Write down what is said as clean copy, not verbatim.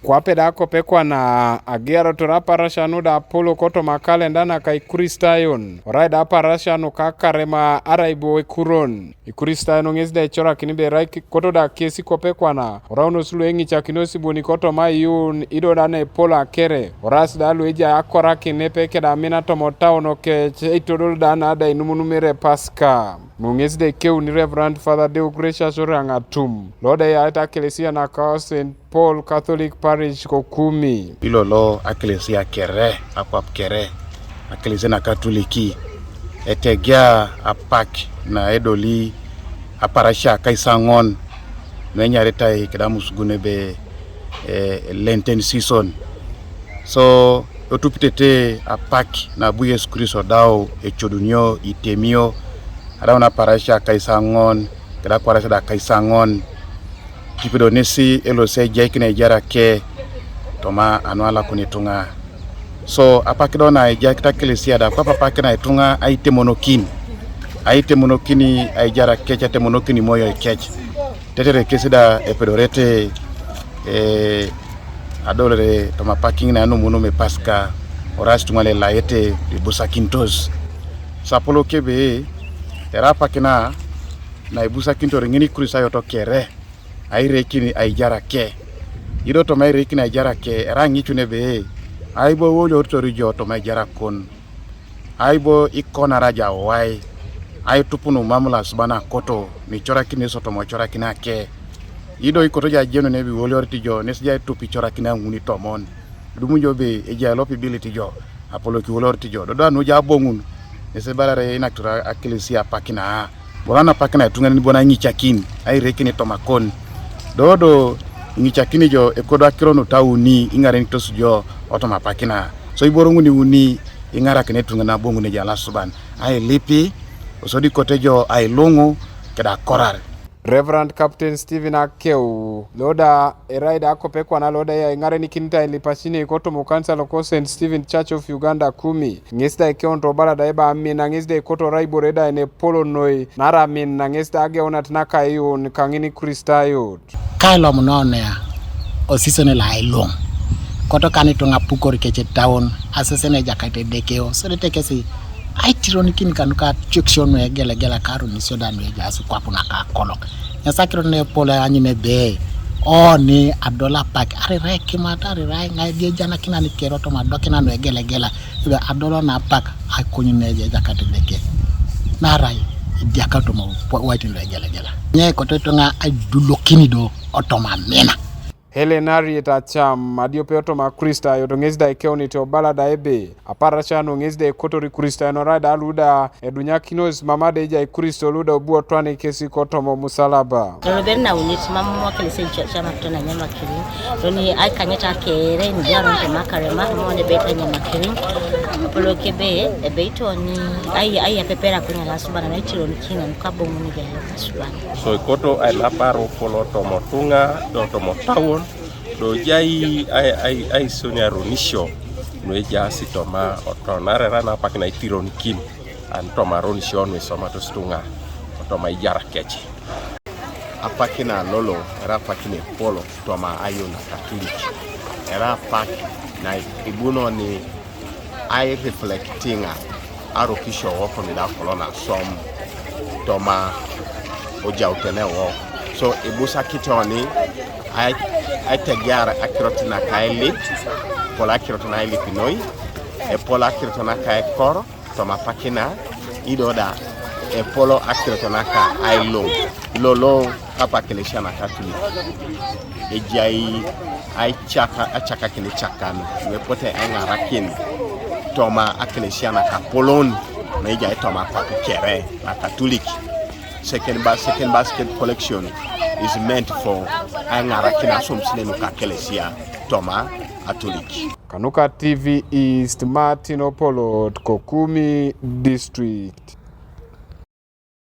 Kwapeda kopekwa na agero turaparashanu da Apollo koto makale ndana ka Ikristayon. Oraida aparashanu ka Karema araibo ekuron. Ikristayon ngezda chora kinibe raiki koto da kesi kopekwa na. Orauno sulu engi chakinosi buni koto ma Aiyuun ido dane pola kere. Oras dalu eja akora kinepeke da mina tomotao no ke cheitodol dana da inumunumere paska. Mungezde keu ni Reverend Father Deo Gracious Orangatum. Lord ya ita kelesia na kao St. Paul Catholic Parish Kokumi. Ilolo akelesia kere, apap kere, akelesia na Katoliki. Etegea apak na edoli aparasha kaisangon. Nwenya retai kedamus gunebe Lenten season. So, otupitete apak na bu Yesu Kristo dao echodunyo itemio. Ada na parasha kaisangon, kada parasha da kaisangon. Kipido nesi elo se jaikine jara ke toma anuala kunitunga. So apakido na jaikita kelesia da papa pakina itunga aite monokini. Aite monokini aijara kecha te monokini moyo kecha. Tetere kesida epedorete adolere toma parking na anu munume paska oras tungale laete ibusa kintos. Sapolo kebe era pakina na ibusa kinto ringini Ikristayon to kere. Aire kini aijara ke. Ido to mai rekini aijara ke rangi chune be. Aibo wojo rijo to mai jara kon. Aibo ikona raja wai. Ai tupunu mamula subana koto ni chora kini soto mo chora kina ke. Ido ikoto ja jeno nebi wolo rijo nesja tupi chora kina nguni tomon. Dumunjo be eja lopi ability jo. Apollo ki wolo rijo. Do anu ja bongun. Nese balare inaktura akilisia pakina. Bolana pakina tunga ni bona nyichakin. Ai rekini tomakon. Dodo ngichakini jo ekodo akirono tauni ingare nitosu jo otoma pakina. So iborongu ni uni ingara kinetunga na bongu ne jala suban. Ai lipi osodi kotejo ai longo keda korar. Reverend Captain Stephen Akeu. Loda eraida akopekwa na loda ya ingare ni kinita ilipashini ikoto mukansa loko St. Stephen Church of Uganda kumi. Ngesta ikeo bala daeba amin na ngesta ikoto raibo reda ene polo noi. Nara amin na ngesta age onatinaka Aiyuun kangini Ikristayon. Kailo mnone osisone la Aiyuun. Koto kanitunga pukori keche town asesene jakate dekeo. So detekesi aitironi kini kanuka chukshonu ya gela karu nisoda nweja asu kwa puna kakolok. Nyasakiro ne pola anyine be. Ni adola pak. Arirai kimata arirai ngai dia jana kina ni keroto madokina nwe gela. Ibe adola na pak hakunyi neje jakate deke. Narai diakato mo waitin nwe gela. Nye koto tunga aidulokini do otoma mena. Helenari etacham adiope otoma Ikristayon ngezda ikeoni to bala daebe aparashano ngezda ekoto Ikristayon orada aluda edunya kinos mamade eja Ikristo luda obuo twane kesi kotomo musalaba. Roberna unit mama wakilise chama tuna nyama kiri. Doni ai kanyeta kere ni jaro to Karema mone beta nyama kiri. Apollo kebe ebeito ni ai apepera kunya lasubana na itiro nikina nkabo muni gele lasubana. So ikoto ai laparo polo to motunga to motawon do jai ai sonia ronisho no ja sitoma otonare rana pakina itiro nikin antoma ronisho no soma to stunga otoma ijara kechi apakina lolo era pakine polo toma Aiyuun Catholic era pak na ibuno ni ai reflectinga arokisho woko ni da kolona som toma oja utenewo so ibusa kitoni ai tegara akirotina kaili pola akirotona ili pinoi pola akirotona kai koro toma pakina idoda polo akirotona ka Aiyuun lolo apa kelesha na Catholic ejai ai chaka kile chakano wepote engarakin toma akelesha na kapolon na ejai toma pakere na Catholic second basket collection is meant for angarakina somsine nuka kelesia toma Catholic. Kanuka TV East Martin Opolo Kokumi District.